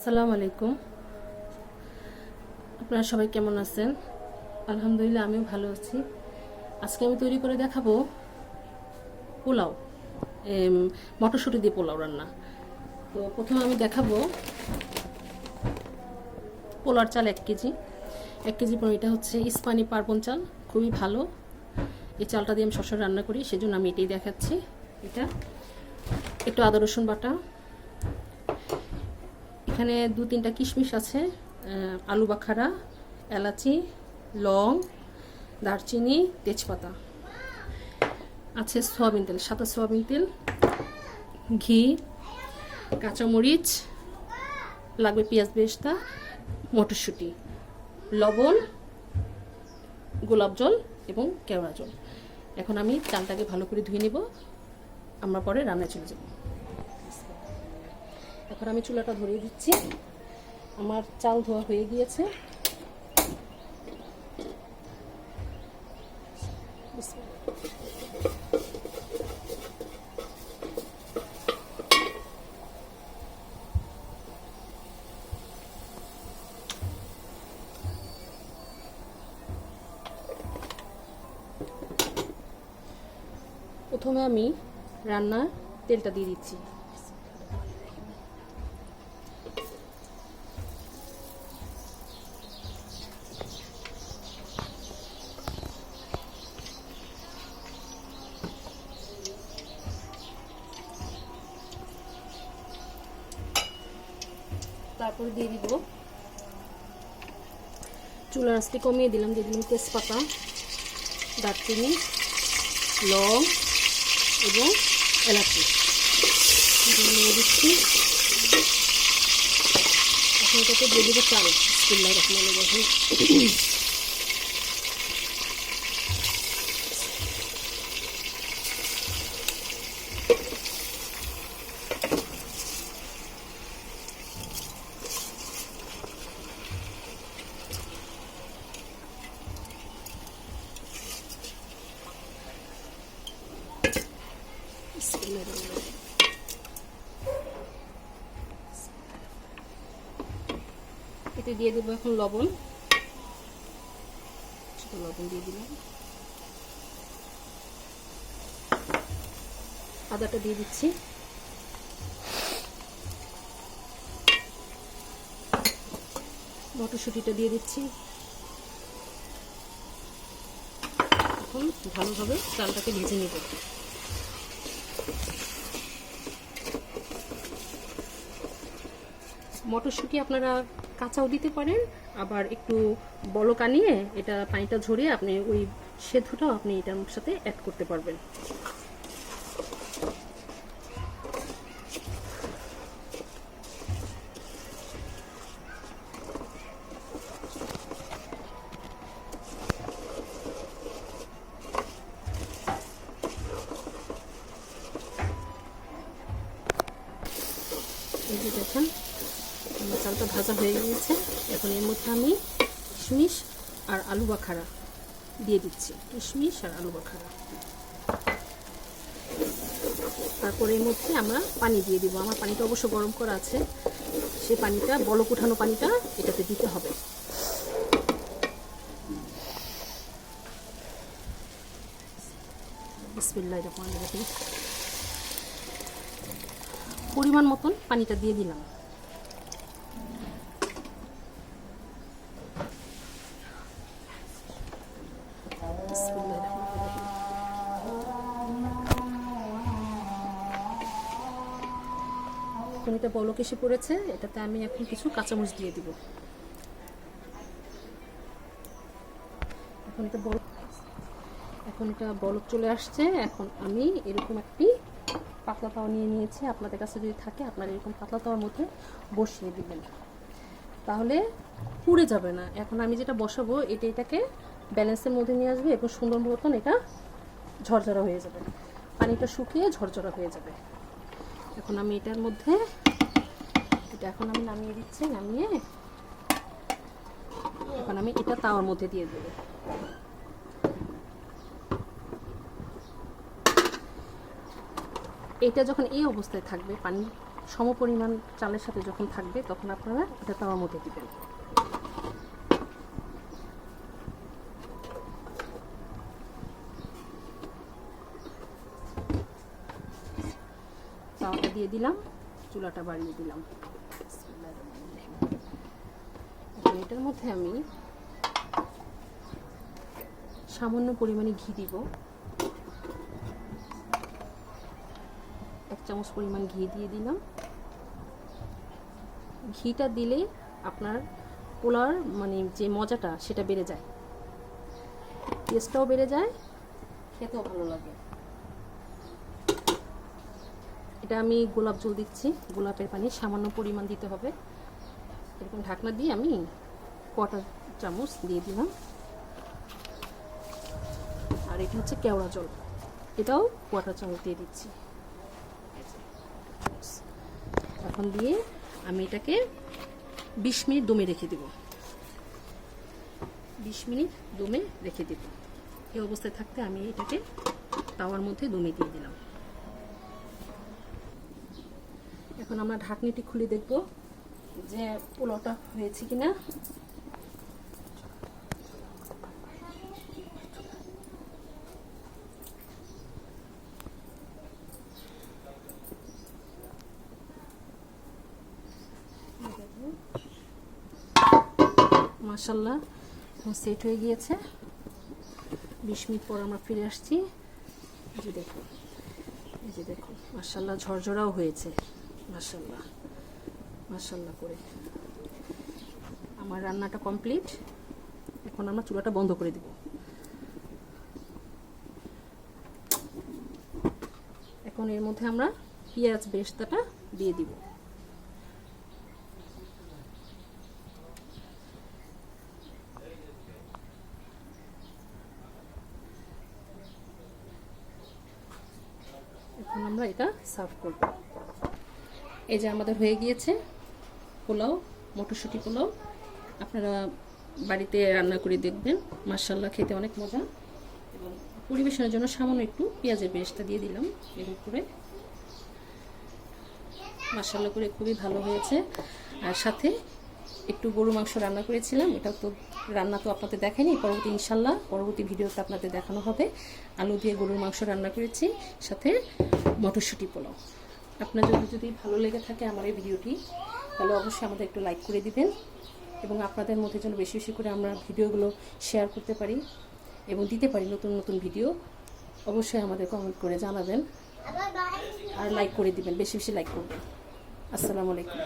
আসসালামু আলাইকুম। আপনারা সবাই কেমন আছেন? আলহামদুলিল্লাহ, আমিও ভালো আছি। আজকে আমি তৈরি করে দেখাবো পোলাও, মটরশুঁটি দিয়ে পোলাও রান্না। তো প্রথমে আমি দেখাবো পোলার চাল 1 কেজি। 1 কেজি পর এটা হচ্ছে ইস্পানি পার্বন চাল, খুবই ভালো। এই চালটা দিয়ে আমি সবসময় রান্না করি, সেজন্য আমি এটাই দেখাচ্ছি। এটা একটু আদা রসুন বাটা, এখানে 2-3টা কিশমিশ আছে, আলু বাখারা, এলাচি, লং, দারচিনি, তেজপাতা আছে, সয়াবিন তেল, সাদা সয়াবিন তেল, ঘি, কাঁচামরিচ লাগবে, পেঁয়াজ বেরেস্তা, মটরশুঁটি, লবণ, গোলাপ জল এবং কেওড়া জল। এখন আমি চালটাকে ভালো করে ধুয়ে নেব, আমরা পরে রান্নায় চলে যাব। এখন আমি চুলাটা ধরিয়ে দিচ্ছি। আমার চাল ধোয়া হয়ে গিয়েছে। প্রথমে আমি রান্নার তেলটা দিয়ে দিচ্ছি। তারপর দিয়ে দিব, চুলার আঁচটি কমিয়ে দিলাম, দিয়ে দিলাম তেজপাতা, দারচিনি, লং এবং এলাচি দিয়ে দিচ্ছি। এখন এটাতে দিয়ে দিব চাল। বিসমিল্লাহির রহমানির রহিম। এতে দিয়ে দেবো এখন লবণ, লবণ দিয়ে দিলাম, আদাটা দিয়ে দিচ্ছি, মটরশুঁটিটা দিয়ে দিচ্ছি। এখন ভালোভাবে চালটাকে ভেজে নেব। মটরশুঁটি আপনারা কাঁচাও দিতে পারেন, আবার একটু বলক আনিয়ে এটা পানিটা ঝরিয়ে আপনি ওই সেদ্ধটাও আপনি এটার সাথে অ্যাড করতে পারবেন। এই যে দেখেন আমার চালটা ভাজা হয়ে গিয়েছে। এখন এর মধ্যে আমি কিশমিশ আর আলু বাখারা দিয়ে দিচ্ছি, কিশমিশ আর আলু বাখারা। তারপরে এর মধ্যে আমরা পানি দিয়ে দিব। আমার পানিটা অবশ্য গরম করা আছে, সেই পানিটা, বলক উঠানো পানিটা এটাতে দিতে হবে। বিসমিল্লাহির রহমানির রহিম। পরিমাণ মতন পানিটা দিয়ে দিলাম। এটা বলক এসে পড়েছে, এটাতে আমি এখন কিছু কাঁচামরিচ দিয়ে দিব। এখন এটা বলক চলে আসছে। এখন আমি এরকম একটি পাতলা তাওয়া নিয়ে নিয়েছি। আপনাদের কাছে যদি থাকে আপনারা এরকম পাতলা তাওয়ার মধ্যে বসিয়ে দিবেন, তাহলে পুড়ে যাবে না। এখন আমি যেটা বসাবো এটাকে ব্যালেন্সের মধ্যে নিয়ে আসবে এবং সুন্দর মতন এটা ঝরঝরা হয়ে যাবে, পানিটা শুকিয়ে ঝরঝরা হয়ে যাবে। এখন আমি এটার মধ্যে এখন আমি নামিয়ে দিচ্ছি। নামিয়ে এখন আমি এটা তাওয়ার মধ্যে দিয়ে দেবো। এটা যখন এই অবস্থায় থাকবে, পানি সমপরিমাণ চালের সাথে যখন থাকবে তখন আপনারা এটা তাওয়ার মধ্যে দিবেন। তাওয়াটা দিয়ে দিলাম, চুলাটা বাড়িয়ে দিলাম। এটার মধ্যে আমি সামান্য পরিমাণে ঘি দিব, 1 চামচ পরিমাণ ঘি দিয়ে দিলাম। ঘিটা দিলে আপনার পোলার মানে যে মজাটা সেটা বেড়ে যায়, টেস্টটাও বেড়ে যায়, খেতেও ভালো লাগে। এটা আমি গোলাপ জল দিচ্ছি, গোলাপের পানি সামান্য পরিমাণ দিতে হবে। এরকম ঢাকনা দিয়ে আমি 1/4 চামচ দিয়ে দিলাম। আর এটা হচ্ছে কেওড়া জল, এটাও 1/4 চামচ দিয়ে দিচ্ছি। এখন দিয়ে আমি এটাকে 20 মিনিট দমে রেখে দেব। 20 মিনিট দমে রেখে দেব। এই অবস্থায় থাকতে আমি এটাকে তাওয়ার মধ্যে দমে দিয়ে দিলাম। এখন আমরা ঢাকনিটি খুলে দেখব যে পোলাওটা হয়েছে কিনা। মাশাআল্লাহ সেট হয়ে গিয়েছে। 20 মিনিট পর আমরা ফিরে আসছি। এই যে দেখুন, এই যে দেখুন, মাশাআল্লাহ ঝরঝরাও হয়েছে। মাশাআল্লাহ মাশাআল্লাহ করে আমার রান্নাটা কমপ্লিট। এখন আমরা চুলাটা বন্ধ করে দেব। এখন এর মধ্যে আমরা পেঁয়াজ বেরেস্তাটা দিয়ে দিব। এখন আমরা এটা সার্ভ করব। এই যে আমাদের হয়ে গিয়েছে পোলাও, মটরশুঁটি পোলাও। আপনারা বাড়িতে রান্না করে দেখবেন, মাশাআল্লাহ খেতে অনেক মজা। এবং পরিবেশনের জন্য সামান্য একটু পেঁয়াজের বেরেস্তা দিয়ে দিলাম এর উপরে। মাশাআল্লাহ করে খুবই ভালো হয়েছে। আর সাথে একটু গরু মাংস রান্না করেছিলাম, এটা তো রান্না তো আপনাদের দেখাইনি, পরবর্তী ইনশাল্লাহ পরবর্তী ভিডিওতে আপনাদের দেখানো হবে। আলু দিয়ে গরুর মাংস রান্না করেছি, সাথে মটরশুঁটি পোলাও। আপনার যদি ভালো লেগে থাকে আমার এই ভিডিওটি, তাহলে অবশ্যই আমাদের একটু লাইক করে দিবেন এবং আপনাদের মধ্যে যেন বেশি বেশি করে আমরা ভিডিওগুলো শেয়ার করতে পারি এবং দিতে পারি নতুন নতুন ভিডিও। অবশ্যই আমাদের কমেন্ট করে জানাবেন আর লাইক করে দিবেন, বেশি বেশি লাইক করবেন। আসসালামু আলাইকুম।